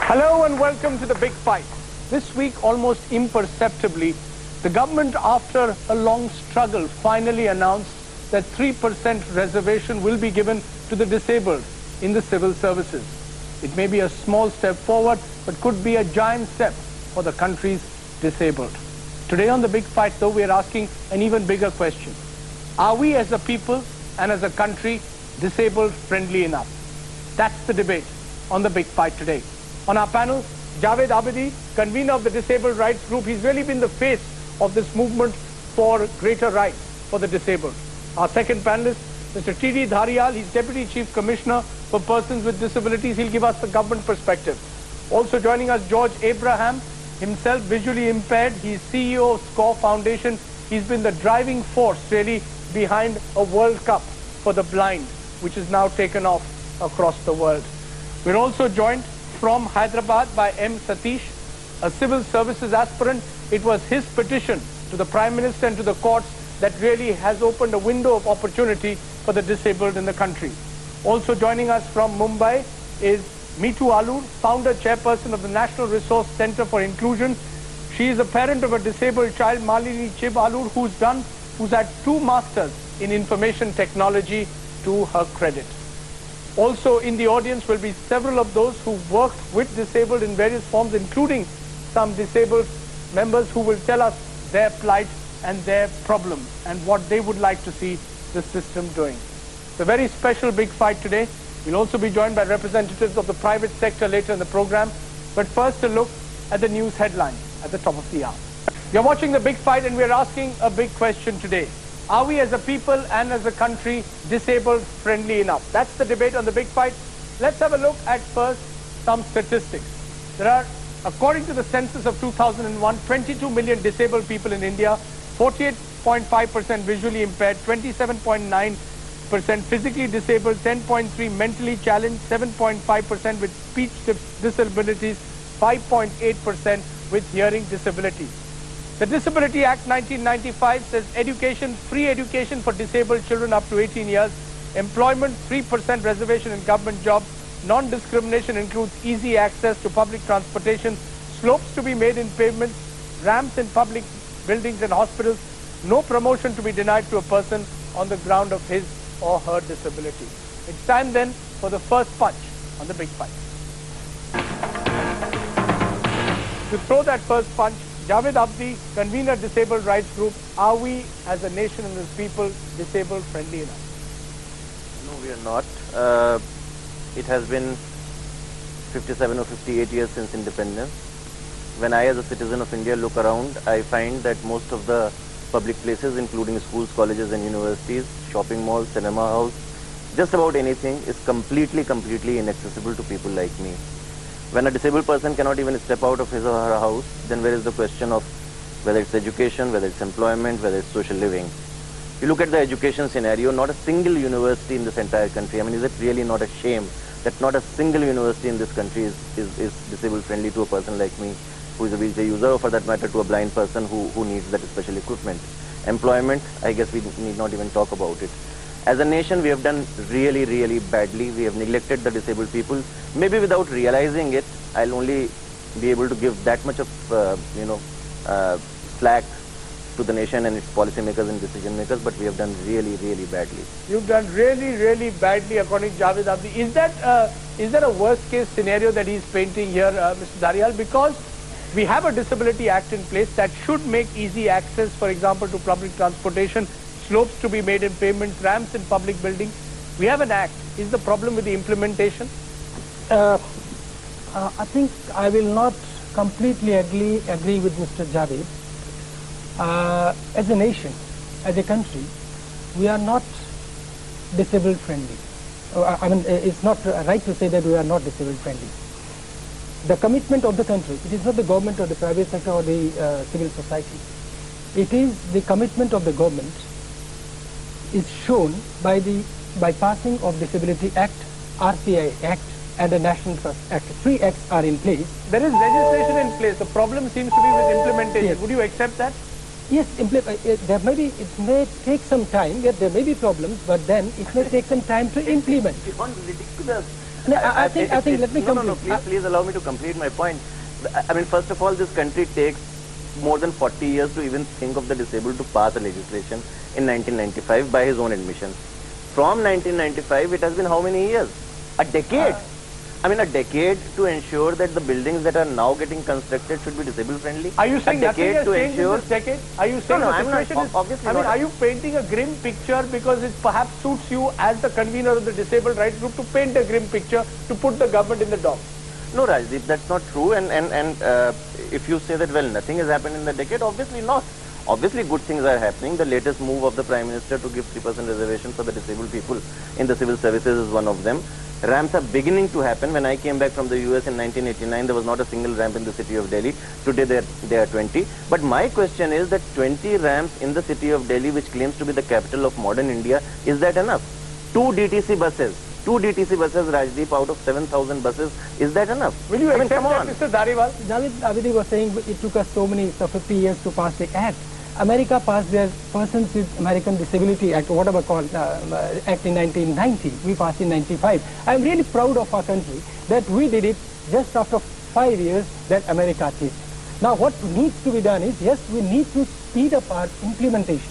Hello and welcome to the big fight. This week, almost imperceptibly, the government, after a long struggle, finally announced that 3% reservation will be given to the disabled in the civil services. It may be a small step forward, but could be a giant step for the country's disabled. Today on the big fight, though, we are asking an even bigger question. Are we as a people and as a country disabled friendly enough? That's the debate on the big fight today. On our panel, Javed Abidi, convener of the Disabled Rights Group. He's really been the face of this movement for greater rights for the disabled. Our second panelist, Mr. T.D. Dhariyal. He's Deputy Chief Commissioner for Persons with Disabilities. He'll give us the government perspective. Also joining us, George Abraham, himself visually impaired. He's CEO of SCORE Foundation. He's been the driving force really behind a World Cup for the blind, which is now taken off across the world. We're also joined from Hyderabad by M. Satish, a civil services aspirant. It was his petition to the Prime Minister and to the courts that really has opened a window of opportunity for the disabled in the country. Also joining us from Mumbai is Mithu Alur, founder chairperson of the National Resource Center for Inclusion. She is a parent of a disabled child, Malini Chib Alur, who's had 2 masters in information technology to her credit. Also in the audience will be several of those who worked with disabled in various forms, including some disabled members who will tell us their plight and their problems and what they would like to see the system doing. It's a very special big fight today. We'll also be joined by representatives of the private sector later in the program. But first, a look at the news headlines at the top of the hour. You're watching the big fight and we're asking a big question today. Are we as a people and as a country disabled friendly enough? That's the debate on the big fight. Let's have a look at first some statistics. There are, according to the census of 2001, 22 million disabled people in India, 48.5% visually impaired, 27.9% physically disabled, 10.3% mentally challenged, 7.5% with speech disabilities, 5.8% with hearing disabilities. The Disability Act 1995 says education, free education for disabled children up to 18 years, employment, 3% reservation in government jobs, non-discrimination includes easy access to public transportation, slopes to be made in pavements, ramps in public buildings and hospitals, no promotion to be denied to a person on the ground of his or her disability. It's time then for the first punch on the big fight. To throw that first punch, Javed Abidi, convener Disabled Rights Group. Are we as a nation and as people disabled friendly enough? No, we are not. It has been 57 or 58 years since independence. When I as a citizen of India look around, I find that most of the public places, including schools, colleges and universities, shopping malls, cinema halls, just about anything is completely inaccessible to people like me. When a disabled person cannot even step out of his or her house, then where is the question of whether it's education, whether it's employment, whether it's social living? You look at the education scenario, not a single university in this entire country. I mean, is it really not a shame that not a single university in this country is disabled friendly to a person like me, who is a wheelchair user, or for that matter to a blind person who needs that special equipment? Employment, I guess we need not even talk about it. As a nation, we have done really badly. We have neglected the disabled people. Maybe without realizing it, I'll only be able to give that much of, slack to the nation and its policymakers and decision makers, but we have done really badly. You've done really badly, according to Javed Abidi. Is that a worst case scenario that he's painting here, Mr. Dhariyal? Because we have a Disability Act in place that should make easy access, for example, to public transportation, slopes to be made in pavements, ramps in public buildings. We have an act. Is the problem with the implementation? I think I will not completely agree with Mr. Javed. As a nation, as a country, we are not disabled friendly. I mean, it's not right to say that we are not disabled friendly. The commitment of the country, it is not the government or the private sector or the civil society. It is the commitment of the government is shown by passing of Disability Act, RCI Act and the National Trust Act. 3 acts are in place. There is legislation in place. The problem seems to be with implementation. Yes. Would you accept that? Yes, it may take some time. There may be problems, but then it may take some time to implement. It's ridiculous. No, I think. Let me complete. Please allow me to complete my point. I mean, first of all, this country takes more than 40 years to even think of the disabled to pass a legislation in 1995 by his own admission. From 1995, it has been how many years? A decade. I mean, a decade to ensure that the buildings that are now getting constructed should be disabled friendly. Are you saying nothing has to changed in ensure this decade? Are you saying no, the I'm not, situation is... obviously I mean, not. are you painting a grim picture because it perhaps suits you as the convener of the disabled rights group to paint a grim picture to put the government in the dock? No, Rajdeep, that's not true. And if you say that, well, nothing has happened in the decade, obviously not. Obviously, good things are happening. The latest move of the Prime Minister to give 3% reservation for the disabled people in the civil services is one of them. Ramps are beginning to happen. When I came back from the US in 1989, there was not a single ramp in the city of Delhi. Today, there are 20. But my question is that 20 ramps in the city of Delhi, which claims to be the capital of modern India, is that enough? 2 DTC buses, Rajdeep, out of 7,000 buses, is that enough? Will you accept that, Mr. Dhariyal? Javed Abidi was saying it took us so 50 years to pass the act. America passed their Persons with American Disability Act, whatever called, Act in 1990. We passed in 95. I'm really proud of our country that we did it just after 5 years that America did. Now what needs to be done is, yes, we need to speed up our implementation.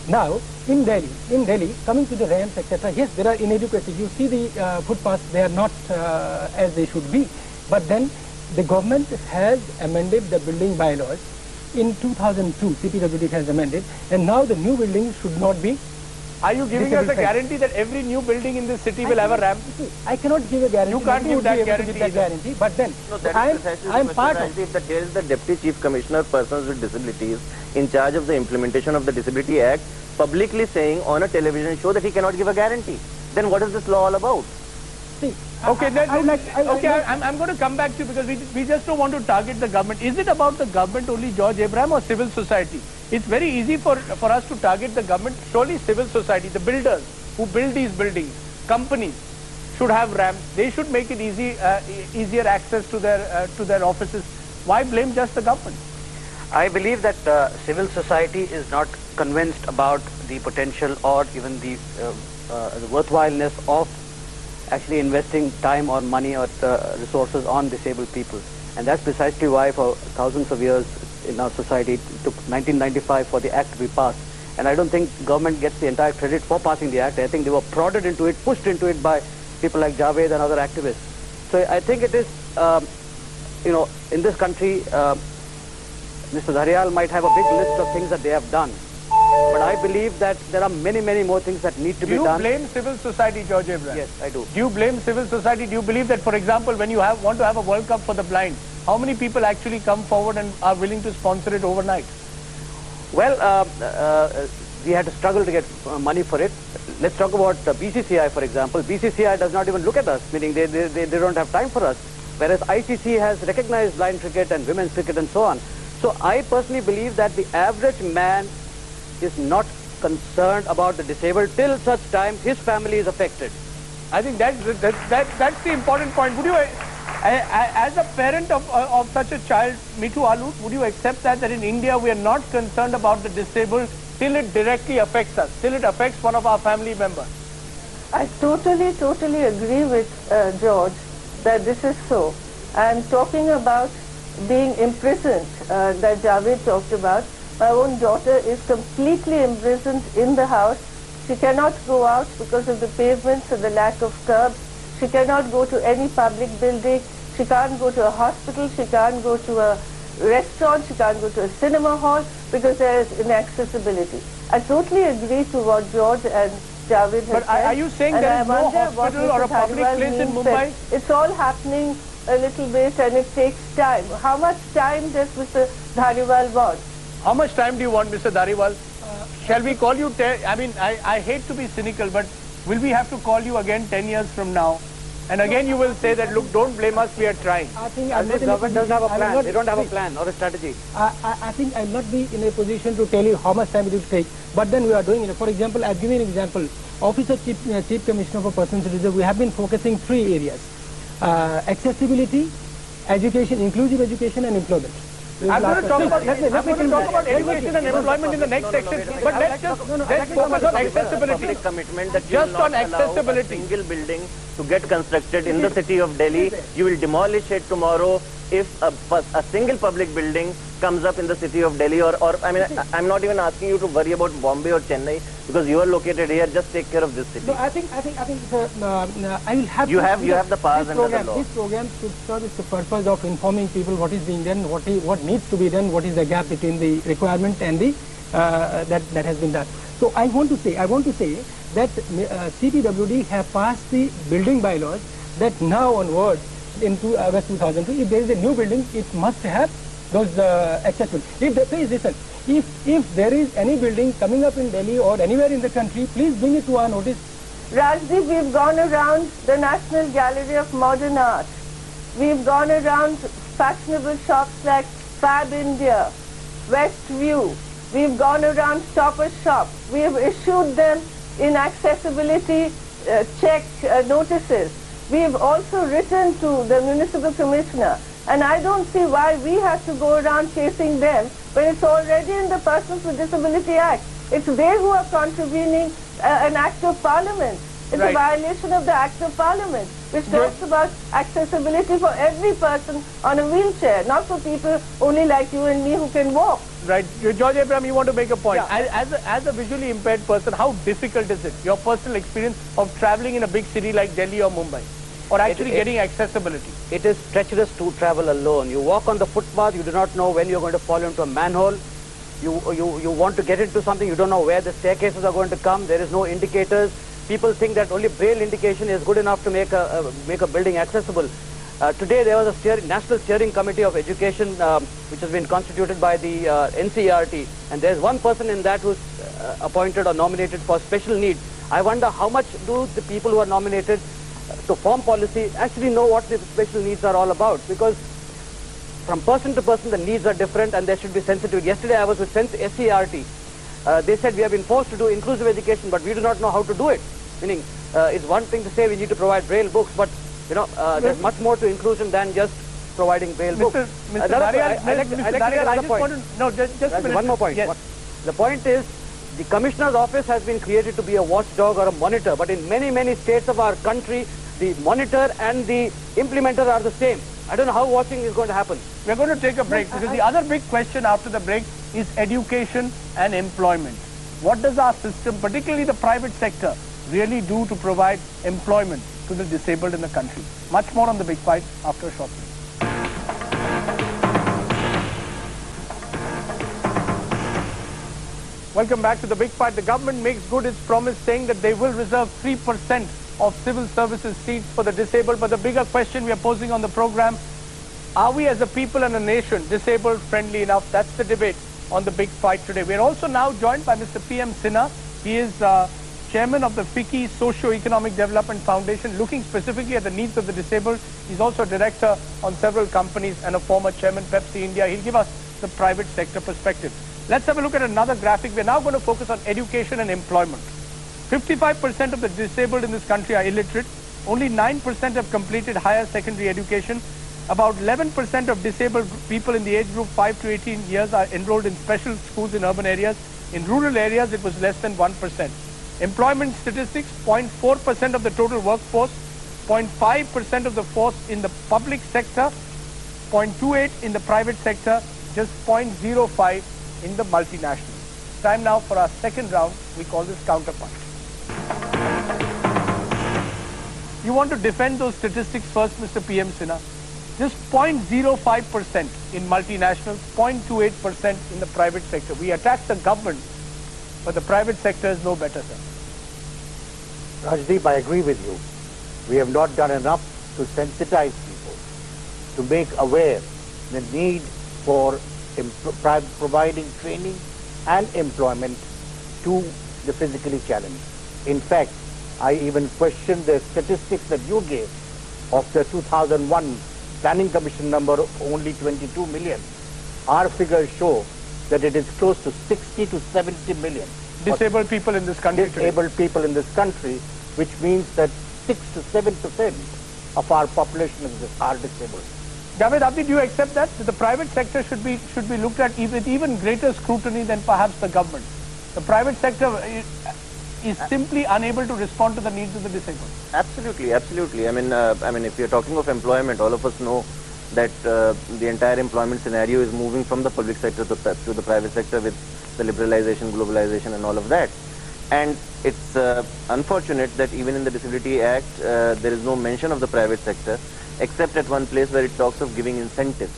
Now, in Delhi, coming to the ramps, etc., yes, there are inadequacies. You see the footpaths, they are not as they should be. But then the government has amended the building bylaws. In 2002, CPWD has amended, and now the new buildings should not be. Are you giving us a guarantee that every new building in this city will have a ramp? I cannot give a guarantee. You can't give that guarantee. But then, no, I'm part of it. That there is the Deputy Chief Commissioner of Persons with Disabilities in charge of the implementation of the Disability Act, publicly saying on a television show that he cannot give a guarantee. Then what is this law all about? See, okay, I'm going to come back to you because we just don't want to target the government. Is it about the government only, George Abraham, or civil society? It's very easy for us to target the government. Surely civil society, the builders who build these buildings, companies should have ramps. They should make it easier access to their offices. Why blame just the government? I believe that civil society is not convinced about the potential or even the worthwhileness of actually investing time or money or resources on disabled people. And that's precisely why for thousands of years in our society it took 1995 for the act to be passed. And I don't think government gets the entire credit for passing the act. I think they were prodded into it, pushed into it by people like Javed and other activists. So I think it is, in this country, Mr. Dhariyal might have a big list of things that they have done. But I believe that there are many, many more things that need to be done. Do you blame civil society, George Abraham? Yes, I do. Do you blame civil society? Do you believe that, for example, when you want to have a World Cup for the blind, how many people actually come forward and are willing to sponsor it overnight? Well, we had to struggle to get money for it. Let's talk about BCCI, for example. BCCI does not even look at us, meaning they don't have time for us. Whereas ICC has recognized blind cricket and women's cricket and so on. So I personally believe that the average man is not concerned about the disabled till such time his family is affected. I think that's the important point. Would you, as a parent of such a child, Mithu Alur, would you accept that in India we are not concerned about the disabled till it directly affects us, till it affects one of our family members? I totally agree with George that this is so. And talking about being imprisoned that Javed talked about, my own daughter is completely imprisoned in the house. She cannot go out because of the pavements and the lack of curbs. She cannot go to any public building. She can't go to a hospital. She can't go to a restaurant. She can't go to a cinema hall because there is inaccessibility. I totally agree to what George and Javed have said. But are you saying there is no hospital or a public place in Mumbai? It's all happening a little bit and it takes time. How much time does Mr. Dhariyal want? How much time do you want, Mr. Dhariyal? Shall we call you, I hate to be cynical, but will we have to call you again 10 years from now? And again you will say that, look, don't blame us, we are trying. I think the government doesn't have a plan. They don't have a plan or a strategy. I think I'll not be in a position to tell you how much time it will take. But then we are doing it. For example, I'll give you an example. Office of Chief Commissioner for Persons with Disabilities, we have been focusing 3 areas. Accessibility, education, inclusive education and employment. I'm going to talk about education and employment in the next section, but let's focus on accessibility. Commitment that just on accessibility. A single building to get constructed in the city of Delhi. You will demolish it tomorrow if a single public building comes up in the city of Delhi, or I mean, I'm not even asking you to worry about Bombay or Chennai because you are located here. Just take care of this city. No, I think I will have. You have the powers under the law. This program should serve the purpose of informing people what is being done, what needs to be done, what is the gap between the requirement and the that has been done. So I want to say that CPWD have passed the building bylaws that now onwards into August 2002, if there is a new building, it must have those accessible. Please listen, if there is any building coming up in Delhi or anywhere in the country, please bring it to our notice. Rajdeep, we've gone around the National Gallery of Modern Art. We've gone around fashionable shops like Fab India, West View. We've gone around Stopper Shop. We have issued them in accessibility check notices. We have also written to the Municipal Commissioner, and I don't see why we have to go around chasing them when it's already in the Persons with Disability Act. It's they who are contravening an Act of Parliament. It's a violation of the Act of Parliament, which talks about accessibility for every person on a wheelchair, not for people only like you and me who can walk. Right. George Abraham, you want to make a point. Yeah. As a visually impaired person, how difficult is it, your personal experience of traveling in a big city like Delhi or Mumbai, or actually getting accessibility? It is treacherous to travel alone. You walk on the footpath, you do not know when you're going to fall into a manhole. You want to get into something, you don't know where the staircases are going to come. There is no indicators. People think that only braille indication is good enough to make a building accessible. Today there was a National Steering Committee of Education which has been constituted by the NCERT, and there's one person in that who's appointed or nominated for special needs. I wonder how much do the people who are nominated to form policy actually know what the special needs are all about, because from person to person the needs are different and there should be sensitivity. Yesterday I was with SCERT. They said we have been forced to do inclusive education, but we do not know how to do it. Meaning, it's one thing to say we need to provide braille books, but you know, there's much more to inclusion than just providing braille books. Mr. Dhariyal, I just want to... No, just a minute. One more point. Yes. The point is, the Commissioner's office has been created to be a watchdog or a monitor, but in many states of our country, the monitor and the implementer are the same. I don't know how watching is going to happen. We're going to take a break because the other big question after the break is education and employment. What does our system, particularly the private sector, really do to provide employment to the disabled in the country? Much more on The Big Fight after a short break. Welcome back to The Big Fight. The government makes good its promise saying that they will reserve 3% of civil services seats for the disabled. But the bigger question we are posing on the program, are we as a people and a nation disabled friendly enough? That's the debate on The Big Fight today. We are also now joined by Mr. P.M. Sinha. He is chairman of the FICCI Socio-Economic Development Foundation, looking specifically at the needs of the disabled. He's also director on several companies and a former chairman, Pepsi India. He'll give us the private sector perspective. Let's have a look at another graphic. We're now going to focus on education and employment. 55% of the disabled in this country are illiterate. Only 9% have completed higher secondary education. About 11% of disabled people in the age group 5 to 18 years are enrolled in special schools in urban areas. In rural areas, it was less than 1%. Employment statistics, 0.4% of the total workforce, 0.5% of the force in the public sector, 0.28 in the private sector, just 0.05 in the multinational. Time now for our second round. We call this counterpunch. You want to defend those statistics first, Mr. P.M. Sinha. Just 0.05% in multinationals, 0.28% in the private sector. We attack the government, but the private sector is no better, sir. Rajdeep, I agree with you. We have not done enough to sensitize people, to make aware the need for providing training and employment to the physically challenged. In fact, I even question the statistics that you gave of the 2001 Planning Commission number, only 22 million. Our figures show that it is close to 60 to 70 million. Disabled people in this country Disabled people in this country, which means that 6 to 7% of our population are disabled. Javed Abidi, do you accept that the private sector should be looked at with even greater scrutiny than perhaps the government? The private sector is simply unable to respond to the needs of the disabled. Absolutely, absolutely. I mean, if you're talking of employment, all of us know that the entire employment scenario is moving from the public sector to the private sector with the liberalization, globalization, and all of that. And it's unfortunate that even in the Disability Act, there is no mention of the private sector, except at one place where it talks of giving incentives.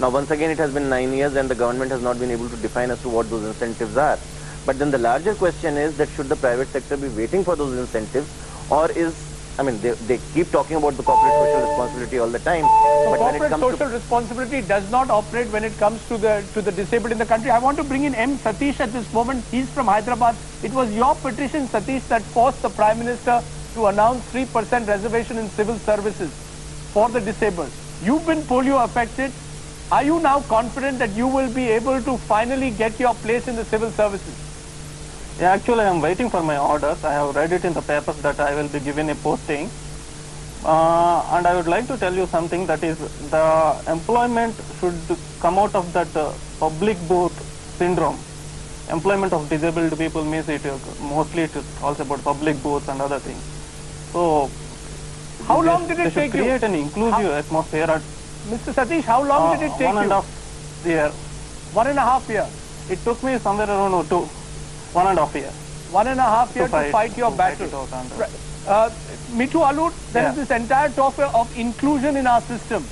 Now, once again, it has been 9 years and the government has not been able to define as to what those incentives are. But then the larger question is that should the private sector be waiting for those incentives, or is, I mean, they keep talking about the corporate social responsibility all the time. But when it comes social responsibility does not operate when it comes to the disabled in the country. I want to bring in M. Satish at this moment. He's from Hyderabad. It was your petition, Satish, that forced the Prime Minister to announce 3% reservation in civil services for the disabled. You've been polio affected. Are you now confident that you will be able to finally get your place in the civil services? Yeah, actually, I am waiting for my orders. I have read it in the papers that I will be given a posting. And I would like to tell you something, that is, the employment should come out of that public booth syndrome. Employment of disabled people means mostly it is also about public booths and other things. So, how long did it take you? Create an inclusive atmosphere. Mr. Satish, how long did it take you? 1.5 years. 1.5 years. It took me somewhere around 1.5 years. 1.5 years to fight your battle. Mithu Alur, there is this entire talk of inclusion in our system.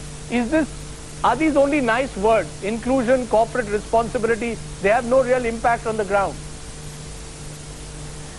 Are these only nice words? Inclusion, corporate responsibility, they have no real impact on the ground.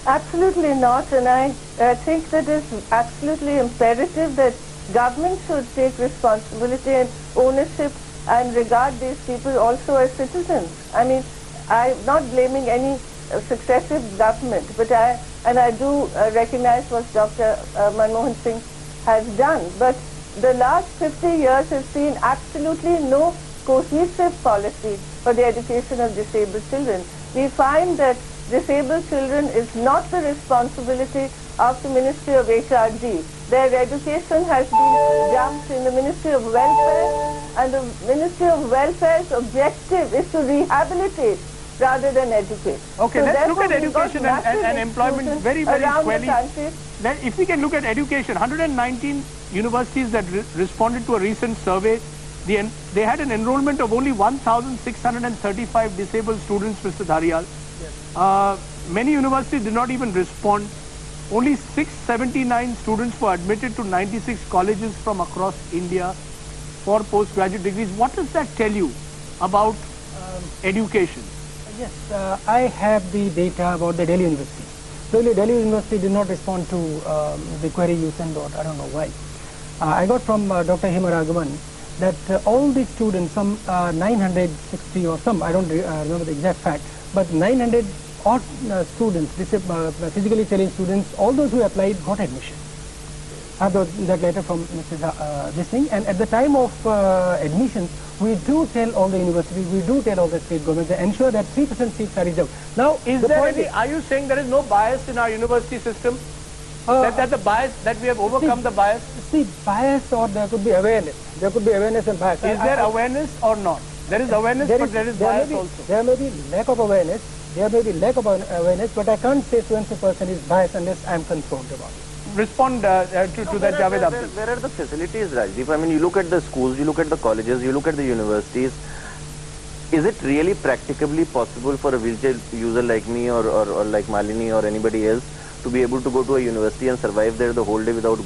Absolutely not, and I think that it's absolutely imperative that government should take responsibility and ownership and regard these people also as citizens. I mean, I'm not blaming any successive government, but I do recognize what Dr. Manmohan Singh has done. But the last 50 years have seen absolutely no cohesive policy for the education of disabled children. We find that disabled children is not the responsibility of the Ministry of HRD. Their education has been dumped in the Ministry of Welfare, and the Ministry of Welfare's objective is to rehabilitate rather than educate. Okay, so let's look at education and employment very, very squarely. If we can look at education, 119 universities that responded to a recent survey, they had an enrollment of only 1,635 disabled students, Mr. Dhariyal. Yes. Many universities did not even respond. Only 679 students were admitted to 96 colleges from across India for postgraduate degrees. What does that tell you about education? Yes, I have the data about the Delhi University. Clearly, Delhi University did not respond to the query you sent out. I don't know why. I got from Dr. Hema Raghavan that all the students, some 960 or some, I don't remember the exact fact, but 900 odd students, physically challenged students, all those who applied got admission. I have that letter from Mr. This thing, and at the time of admission, we do tell all the universities, we do tell all the state governments to ensure that 3% seats are reserved. Now, are you saying there is no bias in our university system? That the bias, that we have overcome the bias? See, bias, or there could be awareness. There could be awareness and bias. Is there awareness or not? There is awareness, but there is bias also. There may be lack of awareness. There may be lack of awareness, but I can't say 20% is biased unless I am confirmed about it. Respond to that, Javed Abidi. Where are the facilities, Rajdeep? I mean, you look at the schools, you look at the colleges, you look at the universities. Is it really practicably possible for a wheelchair user like me or like Malini or anybody else to be able to go to a university and survive there the whole day without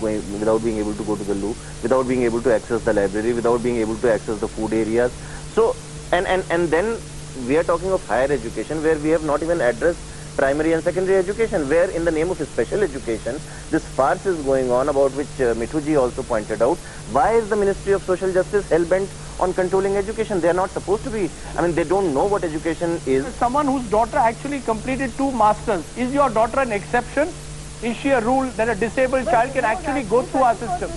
being able to go to the loo, without being able to access the library, without being able to access the food areas? So, and then we are talking of higher education where we have not even addressed primary and secondary education, where in the name of special education, this farce is going on, about which Mithuji also pointed out. Why is the Ministry of Social Justice hell-bent on controlling education? They are not supposed to be. I mean, they don't know what education is. Someone whose daughter actually completed 2 masters. Is your daughter an exception? Is she a rule that a disabled child can actually go through our system?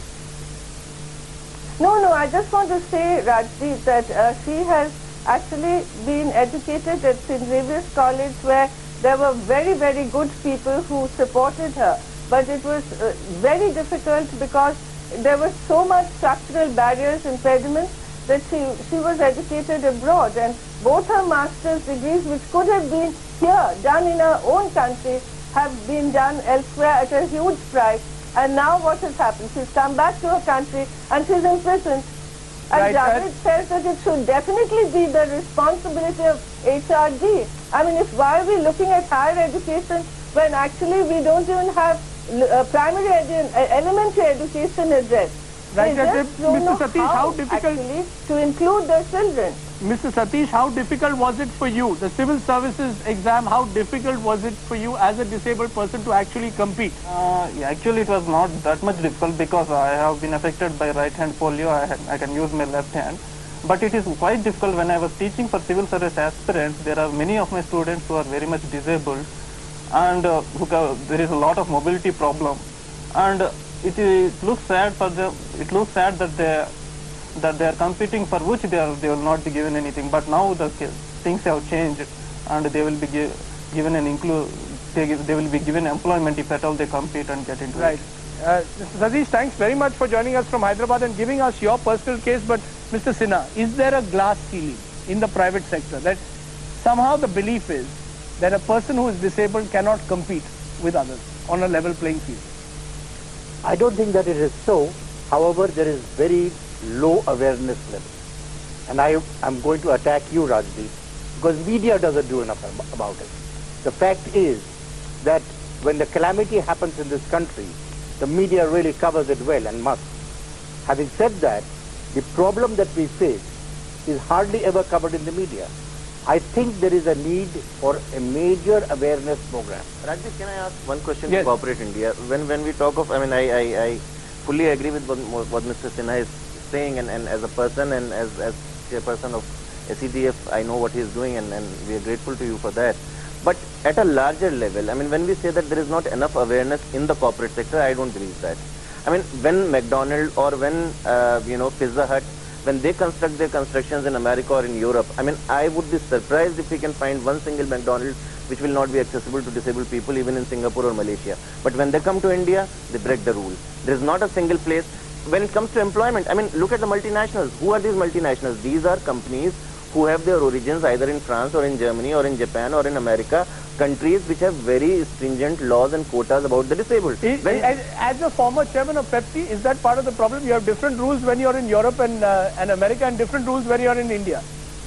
No, I just want to say, Rajdeep, that she has actually been educated at St. Xavier's College, where there were very, very good people who supported her. But it was very difficult because there were so much structural barriers, impediments, that she was educated abroad, and both her master's degrees, which could have been here, done in her own country, have been done elsewhere at a huge price. And now what has happened? She's come back to her country and she's imprisoned. And Javed says that it should definitely be the responsibility of HRD. I mean, why are we looking at higher education when actually we don't even have primary elementary education addressed? Right, Mr. Satish, how difficult actually to include their children? Mr. Satish, how difficult was it for you? The civil services exam, how difficult was it for you as a disabled person to actually compete? Actually, it was not that much difficult because I have been affected by right hand polio. I can use my left hand. But it is quite difficult when I was teaching for civil service aspirants. There are many of my students who are very much disabled, and there is a lot of mobility problem. And it looks sad for them. It looks sad that they are competing for which they will not be given anything. But now the things have changed, and they will be given they will be given employment if at all they compete and get into it. Right. Mr. Satish, thanks very much for joining us from Hyderabad and giving us your personal case. But Mr. Sinha, is there a glass ceiling in the private sector that somehow the belief is that a person who is disabled cannot compete with others on a level playing field? I don't think that it is so. However, there is very low awareness level. And I am going to attack you, Rajdeep, because media doesn't do enough about it. The fact is that when the calamity happens in this country, the media really covers it well and must. Having said that, the problem that we face is hardly ever covered in the media. I think there is a need for a major awareness program. Rajdeep, can I ask one question Yes. to Corporate India? When we talk of, I fully agree with what Mr. Sinha is saying, and as a person and as chairperson of SEDF, I know what he is doing, and we are grateful to you for that. But at a larger level, I mean, when we say that there is not enough awareness in the corporate sector, I don't believe that. I mean, when McDonald's or when Pizza Hut, when they construct their constructions in America or in Europe, I mean, I would be surprised if we can find one single McDonald's which will not be accessible to disabled people even in Singapore or Malaysia. But when they come to India, they break the rule. There is not a single place. When it comes to employment, I mean, look at the multinationals. Who are these multinationals? These are companies who have their origins either in France or in Germany or in Japan or in America, countries which have very stringent laws and quotas about the disabled. As a former chairman of Pepsi, is that part of the problem? You have different rules when you're in Europe and America, and different rules when you're in India.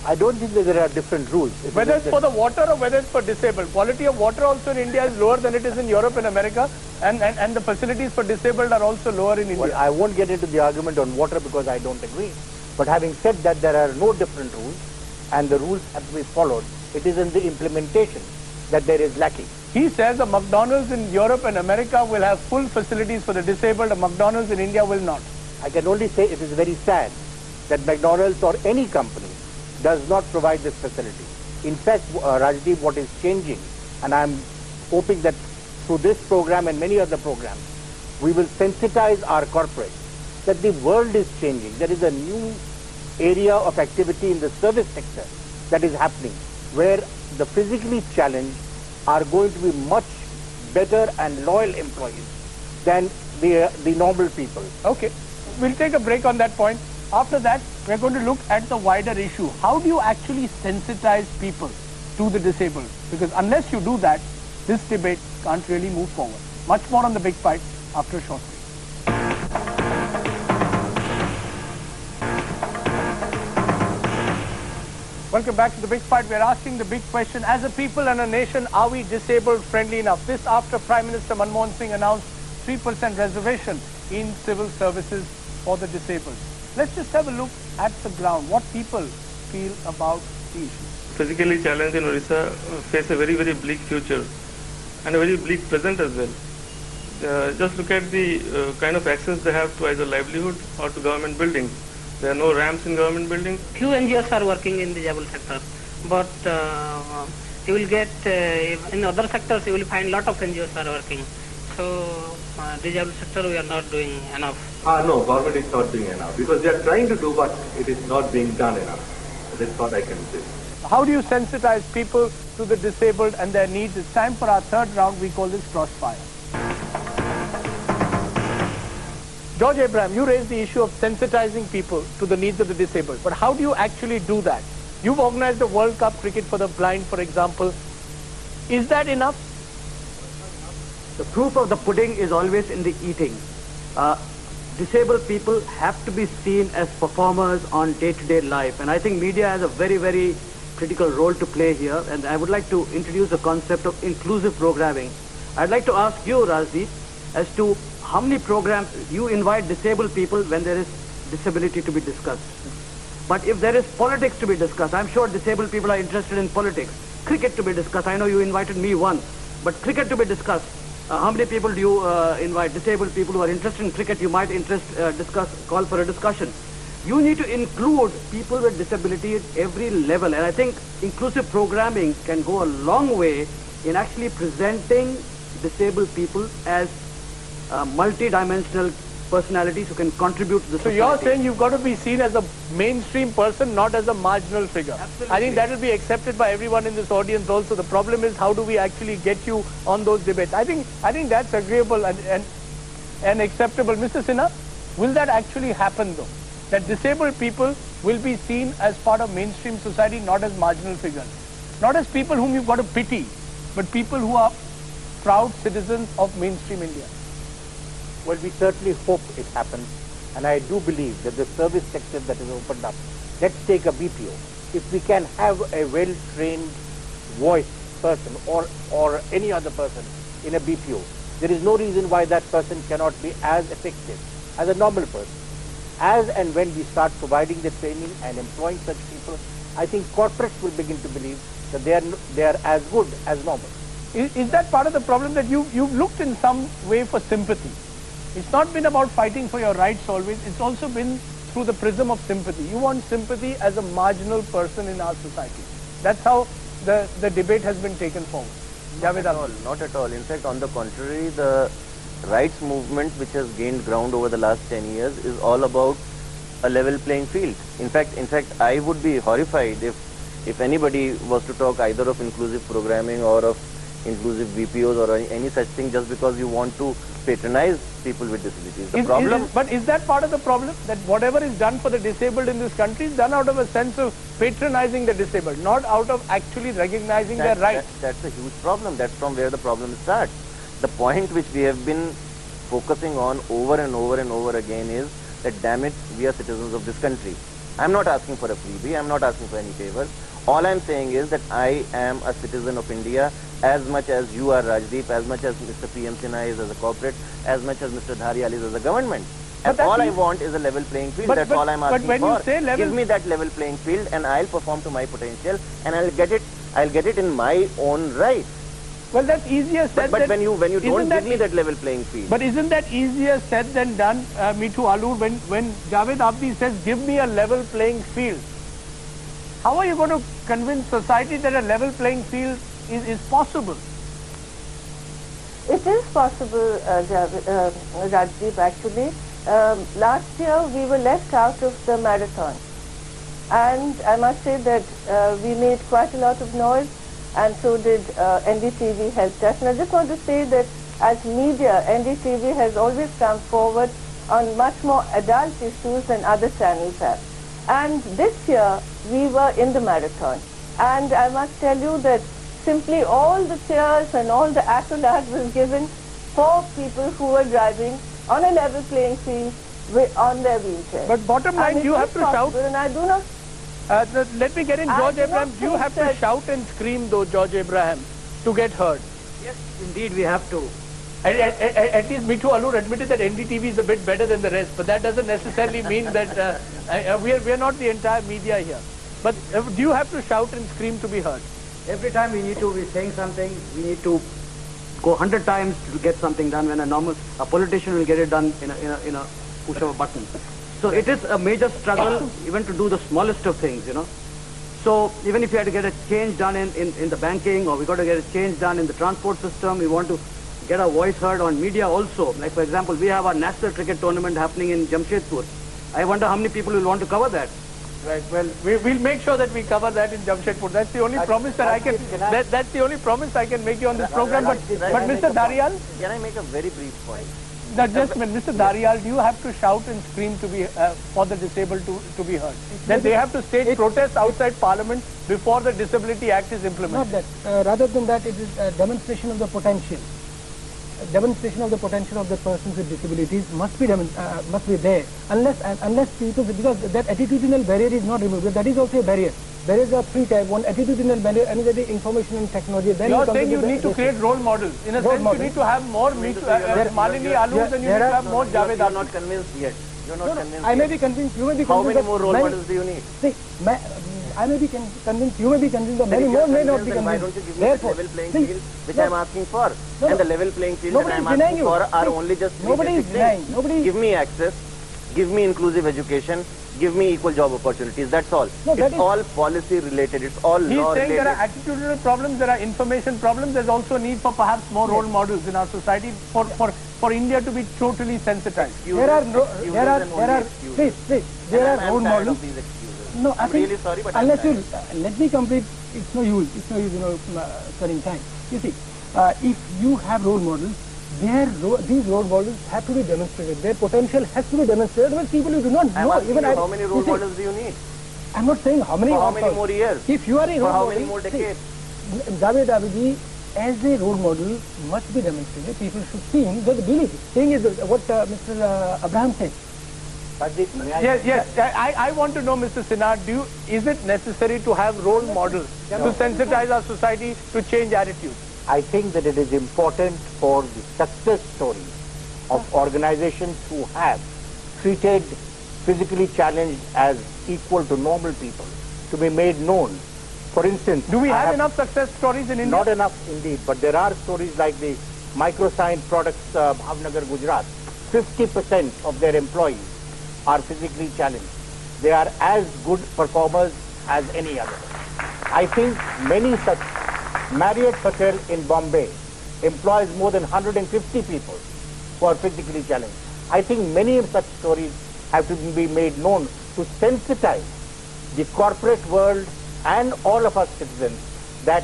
I don't think that there are different rules. Whether it's for the water or whether it's for disabled. Quality of water also in India is lower than it is in Europe and America, and the facilities for disabled are also lower in India. Well, I won't get into the argument on water because I don't agree. But having said that, there are no different rules, and the rules have to be followed. It is in the implementation that there is lacking. He says a McDonald's in Europe and America will have full facilities for the disabled, a McDonald's in India will not. I can only say it is very sad that McDonald's or any company does not provide this facility. In fact, Rajdeep, what is changing, and I'm hoping that through this program and many other programs, we will sensitize our corporates that the world is changing. There is a new area of activity in the service sector that is happening, where the physically challenged are going to be much better and loyal employees than the normal people. Okay, we'll take a break on that point. After that, we're going to look at the wider issue. How do you actually sensitize people to the disabled? Because unless you do that, this debate can't really move forward. Much more on The Big Fight after a short break. Welcome back to The Big Fight. We're asking the big question, as a people and a nation, are we disabled friendly enough? This after Prime Minister Manmohan Singh announced 3% reservation in civil services for the disabled. Let's just have a look at the ground, what people feel about the issue. Physically challenged in Orissa face a very, very bleak future and a very bleak present as well. Just look at the kind of access they have to either livelihood or to government buildings. There are no ramps in government buildings. Few NGOs are working in the disabled sector, but you will get, in other sectors you will find lot of NGOs are working. So, disabled sector we are not doing enough. No, government is not doing enough because they are trying to do, but it is not being done enough. That's what I can say. How do you sensitize people to the disabled and their needs? It's time for our third round. We call this Crossfire. George Abraham, you raised the issue of sensitizing people to the needs of the disabled. But how do you actually do that? You've organized the World Cup cricket for the blind, for example. Is that enough? The proof of the pudding is always in the eating. Disabled people have to be seen as performers on day-to-day life. And I think media has a very, very critical role to play here. And I would like to introduce the concept of inclusive programming. I'd like to ask you, Rajdeep, as to how many programs you invite disabled people when there is disability to be discussed. But if there is politics to be discussed, I'm sure disabled people are interested in politics. Cricket to be discussed, I know you invited me once, but cricket to be discussed. How many people do you invite? Disabled people who are interested in cricket, you might call for a discussion. You need to include people with disability at every level, and I think inclusive programming can go a long way in actually presenting disabled people as multi-dimensional personalities who can contribute to the society. So you're saying you've got to be seen as a mainstream person, not as a marginal figure. Absolutely. I think that will be accepted by everyone in this audience also. The problem is, how do we actually get you on those debates? I think that's agreeable and acceptable. Mr. Sinha, will that actually happen though? That disabled people will be seen as part of mainstream society, not as marginal figures. Not as people whom you've got to pity, but people who are proud citizens of mainstream India. Well, we certainly hope it happens, and I do believe that the service sector that is opened up, let's take a BPO. If we can have a well-trained voice person or any other person in a BPO, there is no reason why that person cannot be as effective as a normal person. As and when we start providing the training and employing such people, I think corporates will begin to believe that they are as good as normal. Is that part of the problem, that you've looked in some way for sympathy? It's not been about fighting for your rights always. It's also been through the prism of sympathy. You want sympathy as a marginal person in our society. That's how the debate has been taken forward. Not at all. Not at all. In fact, on the contrary, the rights movement which has gained ground over the last 10 years is all about a level playing field. In fact, I would be horrified if anybody was to talk either of inclusive programming or of inclusive VPOs or any such thing just because you want to patronize people with disabilities. The problem... But is that part of the problem? That whatever is done for the disabled in this country is done out of a sense of patronizing the disabled, not out of actually recognizing their rights. That's a huge problem. That's from where the problem starts. The point which we have been focusing on over and over and over again is that, damn it, we are citizens of this country. I'm not asking for a freebie. I'm not asking for any favors. All I'm saying is that I am a citizen of India as much as you are, Rajdeep, as much as Mr. PM Sinha is as a corporate, as much as Mr. Dhariyal is as a government. And all I want is a level playing field. That's all I'm asking for. But when you say level... Give me that level playing field and I'll perform to my potential and I'll get it in my own right. Well, that's easier said But than... when you don't give me that level playing field. But isn't that easier said than done, Mithu Alur, when Javed Abidi says, give me a level playing field? How are you going to convince society that a level playing field is possible? It is possible, Rajdeep, actually. Last year we were left out of the marathon. And I must say that we made quite a lot of noise, and so did NDTV helped us. And I just want to say that as media, NDTV has always come forward on much more adult issues than other channels have. And this year we were in the marathon. And I must tell you that simply all the cheers and all the accolades was given for people who were driving on a level playing field on their wheelchair. But bottom line, you have to shout. And I do not... let me get in, George Abraham. Do you have to shout and scream though, George Abraham, to get heard? Yes, indeed we have to. At least Mithu Alur admitted that NDTV is a bit better than the rest, but that doesn't necessarily mean that we are not the entire media here. But do you have to shout and scream to be heard? Every time we need to be saying something, we need to go 100 times to get something done, when a politician will get it done in a push of a button. So it is a major struggle even to do the smallest of things, you know. So even if you had to get a change done in the banking, or we got to get a change done in the transport system, we want to get our voice heard on media also. Like for example, we have our national cricket tournament happening in Jamshedpur. I wonder how many people will want to cover that. Right. Well, we'll make sure that we cover that in Jamshedpur. That's the only promise that I can. That's the only promise I can make you on this program. But Mr. Dhariyal, can I make a very brief point? Now, just a minute, Mr. Dhariyal, do you have to shout and scream to be for the disabled to be heard? Then they have to stage protests outside Parliament before the Disability Act is implemented. Not that. Rather than that, it is a demonstration of the potential. A demonstration of the potential of the persons with disabilities must be there. Unless people, because that attitudinal barrier is not removed. That is also a barrier. There is a pre-type, one attitudinal barrier, another the information and technology. Then you are saying you need to create role models. In a sense, you need to have more Malini Alur and you need to have more Javed Abidi. You are not convinced yet. You are not convinced. I may be convinced. You may be convinced. How many more role models do you need? See, I may be convinced. You may be convinced. But many more may not be convinced. Why don't you give me the level playing field which I am asking for? And the level playing field that I am asking for are only just nobody is denying. Give me access. Give me inclusive education. Give me equal job opportunities. That's all. It's all policy related. It's all law related. He's saying there are attitudinal problems, there are information problems. There's also a need for perhaps more role models in our society for India to be totally sensitized. There are role models. No, I'm really sorry, but unless you let me complete, it's no use. It's no use, spending time. You see, if you have role models, these role models have to be demonstrated. Their potential has to be demonstrated. Otherwise, people who do not know. Even how many role models do you need? I'm not saying how many. For how many more years? If you are a role model, how many more decades? Javed Abidi, as a role model, must be demonstrated. People should see him. The belief. Saying is what Mr. Abraham said. Yes. I want to know, Mr. Sinha, is it necessary to have role models to sensitize our society to change attitudes? I think that it is important for the success stories of organizations who have treated physically challenged as equal to normal people to be made known. For instance, do we have enough success stories in India? Not enough indeed, but there are stories like the microscience products Bhavnagar, Gujarat. 50% of their employees are physically challenged. They are as good performers as any other. I think many such. Marriott Hotel in Bombay employs more than 150 people who are physically challenged. I think many of such stories have to be made known to sensitize the corporate world and all of us citizens that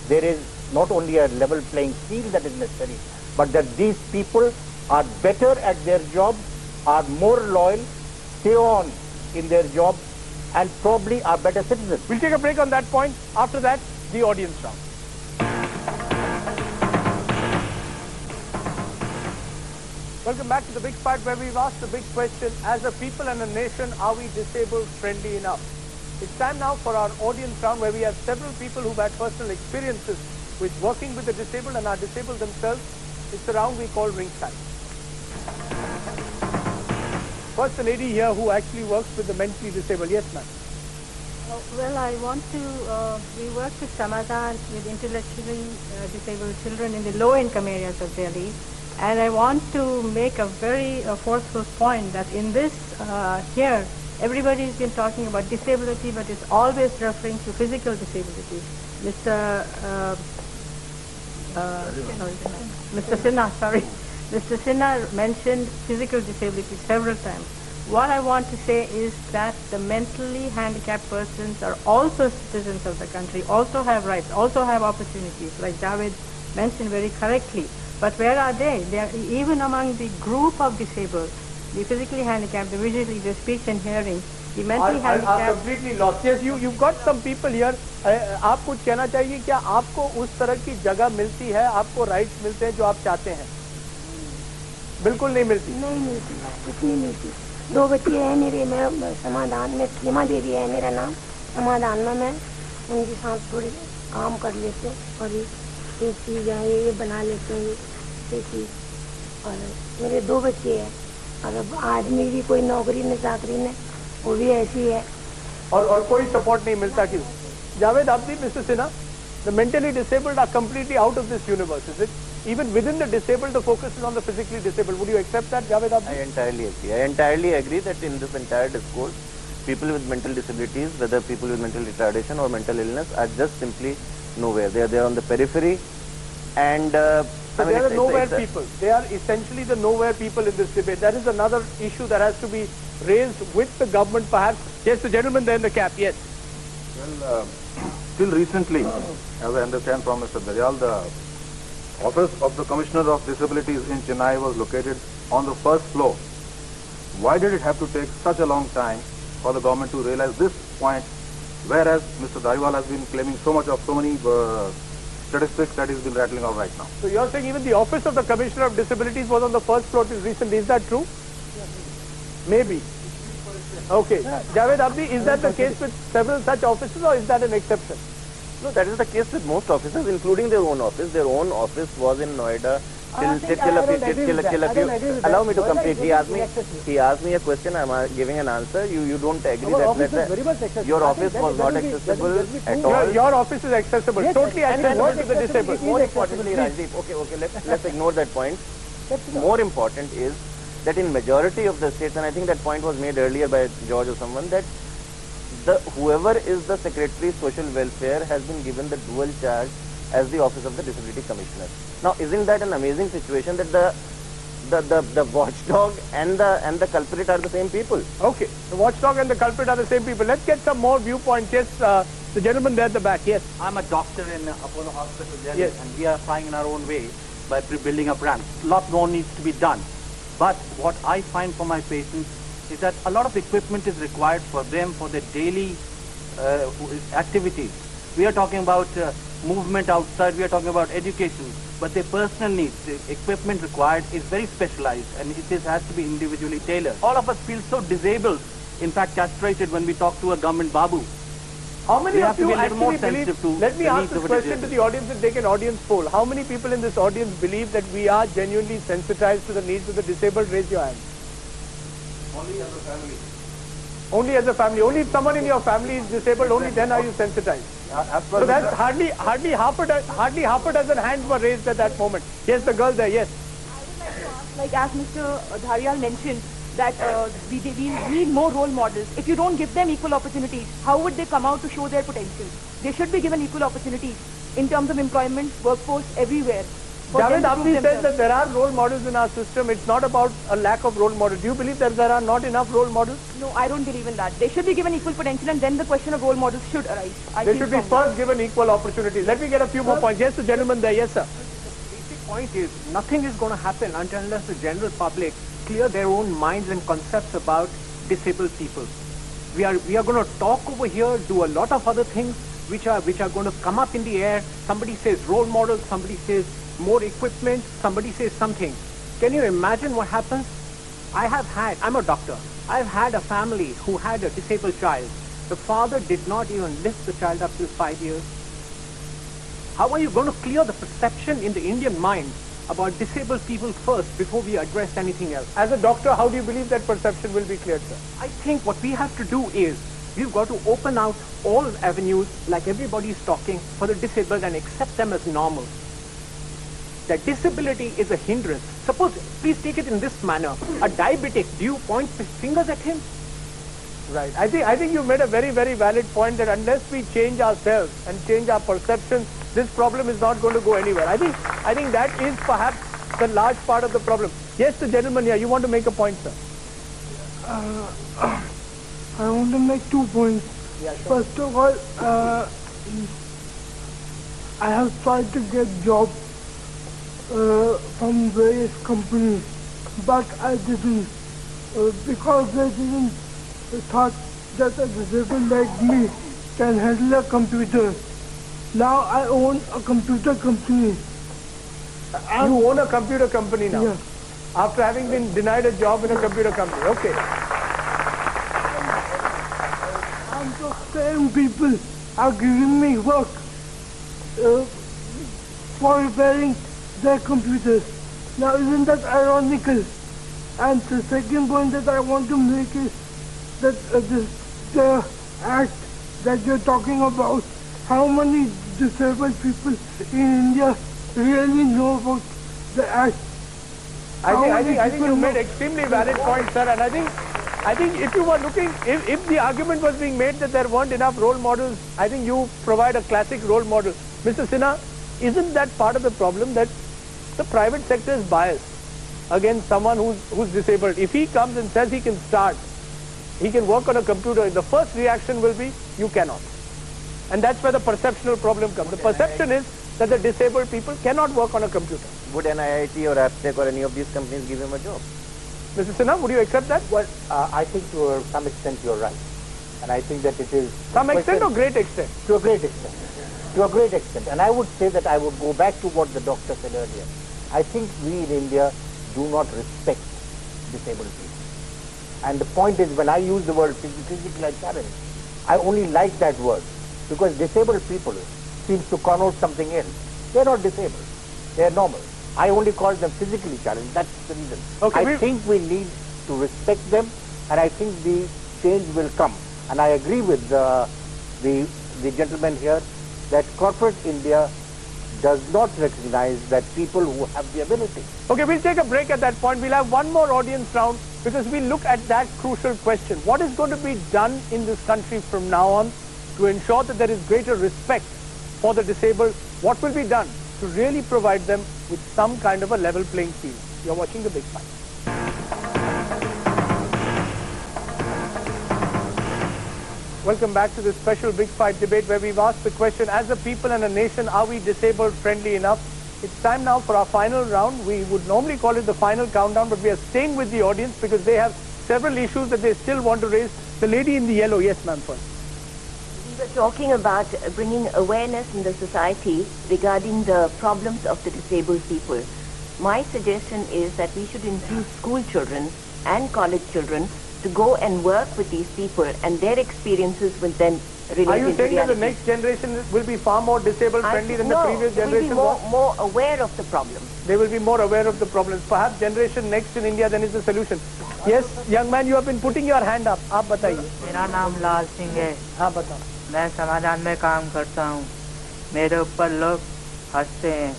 there is not only a level playing field that is necessary, but that these people are better at their jobs, are more loyal, stay on in their jobs, and probably are better citizens. We'll take a break on that point. After that, the audience round. Welcome back to the big fight, where we've asked the big question: as a people and a nation, are we disabled friendly enough? It's time now for our audience round, where we have several people who've had personal experiences with working with the disabled and are disabled themselves. It's a round we call ringside. First, a lady here who actually works with the mentally disabled. Yes, ma'am. Well, I want to, we work with Samadhan with intellectually disabled children in the low-income areas of Delhi. And I want to make a very forceful point that in this here, everybody's been talking about disability, but it's always referring to physical disability. Mr. Sinha mentioned physical disability several times. What I want to say is that the mentally handicapped persons are also citizens of the country, also have rights, also have opportunities, like Javed mentioned very correctly. But where are they? They are even among the group of disabled, the physically handicapped, the visually, the speech and hearing, the mentally handicapped. Are completely lost. Yes, you've got some people here. आप कुछ कहना चाहिए क्या आपको उस तरह की जगह मिलती है, आपको राइट्स मिलते हैं जो आप चाहते हैं? बिल्कुल नहीं मिलती। नहीं मिलती, कुछ नहीं मिलती। 2 बच्चे हैं मेरे, मैं समाधान में सीमा देवी है मेरा नाम, समाधान में मैं उनके साथ थोड़ी काम कर लेते और ये चीज़ है ये बना लेते हैं ये चीज़। और मेरे 2 बच्चे हैं और अब आदमी भी कोई नौकरी न चाकरी न, वो भी ऐसी है और कोई सपोर्ट नहीं मिलता। क्यों? Javed अब्दी, Mr. Sinha, the mentally disabled are completely out of this universe, is it? Even within the disabled, the focus is on the physically disabled. Would you accept that, Javed Abidi? I entirely agree. I entirely agree that in this entire discourse, people with mental disabilities, whether people with mental retardation or mental illness, are just simply nowhere. They are on the periphery, and so they are the nowhere people. They are essentially the nowhere people in this debate. That is another issue that has to be raised with the government, perhaps. Yes, the gentleman there in the cap. Yes. Well, till recently, as I understand from Mr. Dhariyal, the office of the Commissioner of Disabilities in Chennai was located on the first floor. Why did it have to take such a long time for the government to realize this point, whereas Mr. Dhariyal has been claiming so many statistics that he's been rattling out right now? So you're saying even the office of the Commissioner of Disabilities was on the first floor till recently. Is that true? Maybe. Okay. Javed Abidi, is that the case with several such offices, or is that an exception? No, that is the case with most offices, including their own office. Their own office was in Noida Allow me to complete. He asked me a question. I'm giving an answer. You don't agree that your office was not accessible at all. Your office is accessible, totally accessible to the disabled. More importantly, Rajdeep, okay, let's ignore that point. More important is that in majority of the states, and I think that point was made earlier by George or someone, that whoever is the Secretary Social Welfare has been given the dual charge as the Office of the Disability Commissioner. Now, isn't that an amazing situation that the watchdog and the culprit are the same people? Okay, the watchdog and the culprit are the same people. Let's get some more viewpoints. Yes, the gentleman there at the back. Yes. I'm a doctor in Apollo Hospital, Delhi, yes. And we are trying in our own way by building up ramps. A lot more needs to be done. But what I find for my patients is that a lot of equipment is required for them for their daily activities. We are talking about movement outside, we are talking about education, but their personal needs, the equipment required is very specialized, and it has to be individually tailored. All of us feel so disabled, in fact castrated, when we talk to a government babu. How many of you actually believe, let me ask this question to the audience and take an audience poll. How many people in this audience believe that we are genuinely sensitized to the needs of the disabled? Raise your hand. Only as a family. Only as a family. Only if someone in your family is disabled, only then are you sensitized. So that's hardly half a dozen hands were raised at that moment. Yes, the girl there, yes. I would like to ask, like as Mr. Dhariyal mentioned, that we need more role models. If you don't give them equal opportunities, how would they come out to show their potential? They should be given equal opportunities in terms of employment, workforce, everywhere. Javed Abidi says that there are role models in our system. It's not about a lack of role models. Do you believe that there are not enough role models? No, I don't believe in that. They should be given equal potential, and then the question of role models should arise. They should be first given equal opportunities. Let me get a few more points. Yes, the gentleman there. Yes, sir. The basic point is nothing is going to happen unless the general public clear their own minds and concepts about disabled people. We are going to talk over here, do a lot of other things which are going to come up in the air. Somebody says role models, somebody says more equipment, somebody says something. Can you imagine what happens? I'm a doctor. I've had a family who had a disabled child. The father did not even lift the child up till 5 years. How are you going to clear the perception in the Indian mind about disabled people first before we address anything else? As a doctor, how do you believe that perception will be cleared, sir? I think what we have to do is we've got to open out all avenues, like everybody is talking, for the disabled and accept them as normal. That disability is a hindrance. Suppose, please take it in this manner. A diabetic, do you point fingers at him? Right. I think you made a very, very valid point that unless we change ourselves and change our perception, this problem is not going to go anywhere. I think that is perhaps the large part of the problem. Yes, the gentleman here, you want to make a point, sir? I want to make 2 points. Yeah, sure. First of all, I have tried to get jobs from various companies, but I didn't because they didn't thought that a disabled like me can handle a computer. Now I own a computer company. You own a computer company now? Yeah. After having been denied a job in a computer company. Okay. And the same people are giving me work for repairing their computers. Now isn't that ironical? And the second point that I want to make is that the act that you're talking about, how many disabled people in India really know about the act? I think you made extremely valid points, sir, and I think if you were looking, if the argument was being made that there weren't enough role models, I think you provide a classic role model. Mr. Sinha, isn't that part of the problem that the private sector is biased against someone who's disabled? If he comes and says he can start, he can work on a computer, the first reaction will be, you cannot. And that's where the perceptual problem comes. The perception is that the disabled people cannot work on a computer. would an IIT or Aptech or any of these companies give him a job? Mr. Sinha, would you accept that? Well, I think to some extent you're right. And I think that it is... Some extent or great extent? To a great extent. To a great extent. And I would say that I would go back to what the doctor said earlier. I think we in India do not respect disabled people. And the point is, when I use the word physically challenged, I only like that word because disabled people seems to connote something else. They're not disabled. They're normal. I only call them physically challenged. That's the reason. Okay, I think we need to respect them, and I think the change will come. And I agree with the gentleman here that corporate India does not recognize that people who have the ability. Okay, we'll take a break at that point. We'll have one more audience round because we'll look at that crucial question. What is going to be done in this country from now on to ensure that there is greater respect for the disabled? What will be done to really provide them with some kind of a level playing field? You're watching The Big Fight. Welcome back to this special Big Fight debate where we've asked the question, as a people and a nation, are we disabled friendly enough? It's time now for our final round. We would normally call it the final countdown, but we are staying with the audience because they have several issues that they still want to raise. The lady in the yellow, yes ma'am, first. We were talking about bringing awareness in the society regarding the problems of the disabled people. My suggestion is that we should include school children and college children to go and work with these people, and their experiences will then relate. Are you saying that the next generation will be far more disabled friendly than the previous generation? They will be more aware of the problems. They will be more aware of the problems. Perhaps generation next in India then is the solution. Yes, young man, you have been putting your hand up. आप बताइए. मेरा नाम लाल सिंह है. हाँ बताओ. मैं समाधान में काम करता हूँ. मेरे ऊपर लोग हंसते हैं.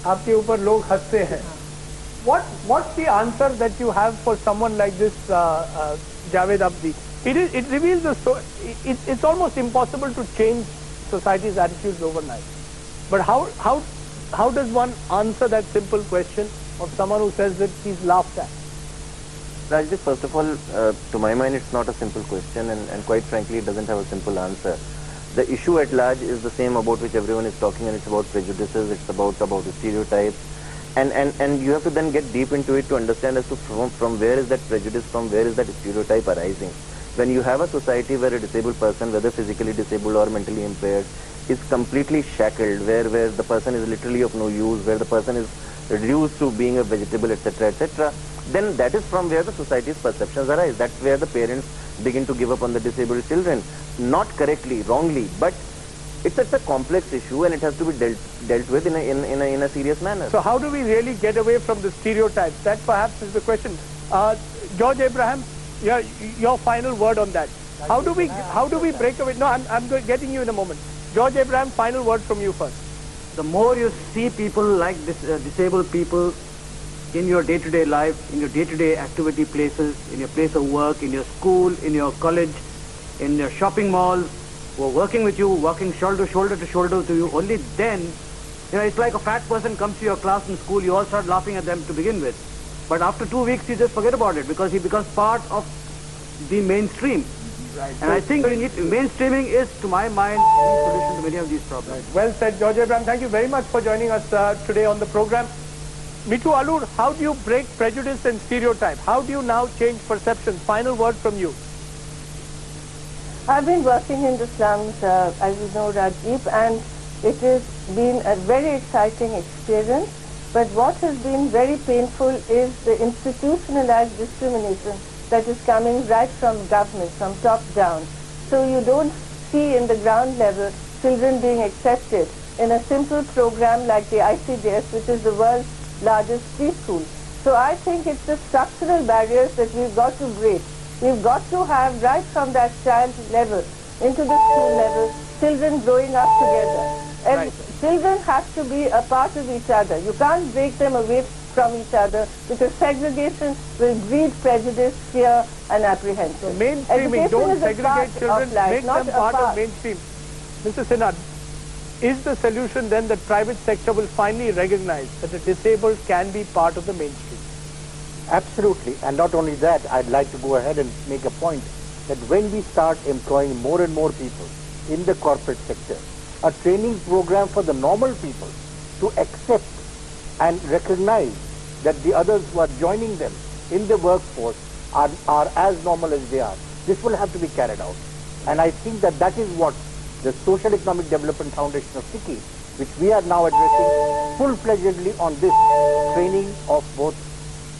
आपके ऊपर लोग हंसते हैं. What's the answer that you have for someone like this, Javed Abidi? It reveals it's almost impossible to change society's attitudes overnight. But how does one answer that simple question of someone who says that he's laughed at? Rajdeep, first of all, to my mind, it's not a simple question, and quite frankly, it doesn't have a simple answer. The issue at large is the same about which everyone is talking, and it's about prejudices, it's about stereotypes. And you have to then get deep into it to understand as to from where is that prejudice, from where is that stereotype arising. When you have a society where a disabled person, whether physically disabled or mentally impaired, is completely shackled, where the person is literally of no use, where the person is reduced to being a vegetable, etc., etc., then that is from where the society's perceptions arise. That's where the parents begin to give up on the disabled children. Not correctly, wrongly, but it's a complex issue and it has to be dealt with in a serious manner. So how do we really get away from the stereotypes? That perhaps is the question. George Abraham, your final word on that. How do we break away? No, I'm getting you in a moment. George Abraham, final word from you first. The more you see people like this, disabled people in your day-to-day life, in your day-to-day activity places, in your place of work, in your school, in your college, in your shopping malls, who are working with you, working shoulder to shoulder to you, only then, it's like a fat person comes to your class in school, you all start laughing at them to begin with. But after 2 weeks, you just forget about it because he becomes part of the mainstream. Right. And I think mainstreaming is, to my mind, the solution to many of these problems. Right. Well said, George Abraham. Thank you very much for joining us today on the program. Mithu Alur, how do you break prejudice and stereotype? How do you now change perception? Final word from you. I've been working in the slums, as you know, Rajdeep, and it has been a very exciting experience. But what has been very painful is the institutionalized discrimination that is coming right from government, from top down. So you don't see in the ground level children being accepted in a simple program like the ICDS, which is the world's largest preschool. So I think it's the structural barriers that we've got to break. We've got to have, right from that child level into the school level, children growing up together. And children have to be a part of each other. You can't break them away from each other because segregation will breed prejudice, fear and apprehension. So mainstreaming, don't segregate children, make them part of mainstream. Mr. Sinha, is the solution then that private sector will finally recognize that the disabled can be part of the mainstream? Absolutely. And not only that, I'd like to go ahead and make a point that when we start employing more and more people in the corporate sector, a training program for the normal people to accept and recognize that the others who are joining them in the workforce are as normal as they are. This will have to be carried out. And I think that that is what the Social Economic Development Foundation of Sikkim, which we are now addressing full-fledgedly on this training of both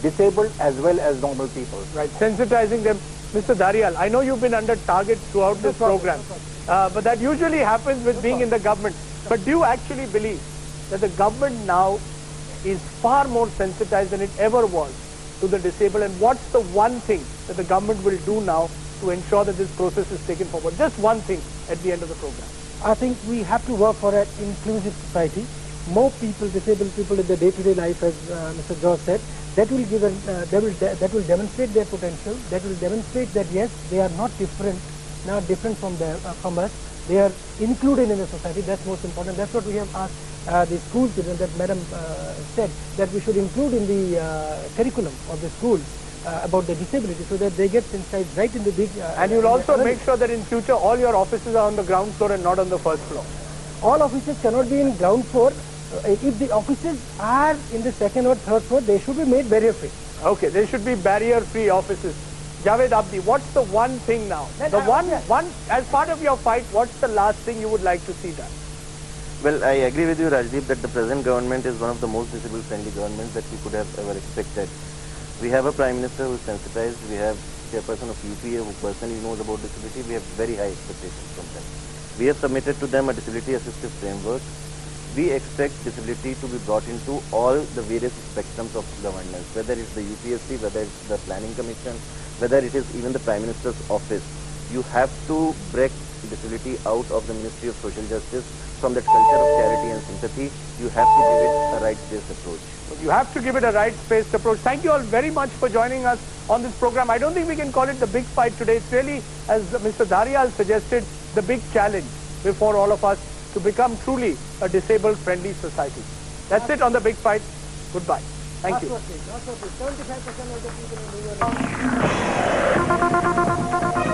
disabled as well as normal people. Right, sensitizing them. Mr. Dhariyal, I know you've been under target throughout this program, but that usually happens with being in the government. But do you actually believe that the government now is far more sensitized than it ever was to the disabled? And what's the one thing that the government will do now to ensure that this process is taken forward? Just one thing at the end of the program. I think we have to work for an inclusive society. More people, disabled people in their day-to-day life, as Mr. George said, that will give that will demonstrate their potential. That will demonstrate that yes, they are not different from us. They are included in the society. That's most important. That's what we have asked the school children, that Madam said, that we should include in the curriculum of the schools about the disability, so that they get sensitized right in the big. And you'll also make sure that in future all your offices are on the ground floor and not on the first floor. All offices cannot be in ground floor. If the offices are in the second or third floor, they should be made barrier-free. Okay, there should be barrier-free offices. Javed Abidi, what's the one thing now? As part of your fight, what's the last thing you would like to see done? Well, I agree with you, Rajdeep, that the present government is one of the most disabled-friendly governments that we could have ever expected. We have a Prime Minister who is sensitized. We have chairperson of UPA who personally knows about disability. We have very high expectations from them. We have submitted to them a disability assistive framework. We expect disability to be brought into all the various spectrums of governance, whether it's the UPSC, whether it's the Planning Commission, whether it is even the Prime Minister's office. You have to break disability out of the Ministry of Social Justice from that culture of charity and sympathy. You have to give it a right-based approach. You have to give it a right-based approach. Thank you all very much for joining us on this program. I don't think we can call it the big fight today. It's really, as Mr. Dhariyal suggested, the big challenge before all of us to become truly a disabled-friendly society. That's it on the big fight. Goodbye. Thank you. 75% of the people in the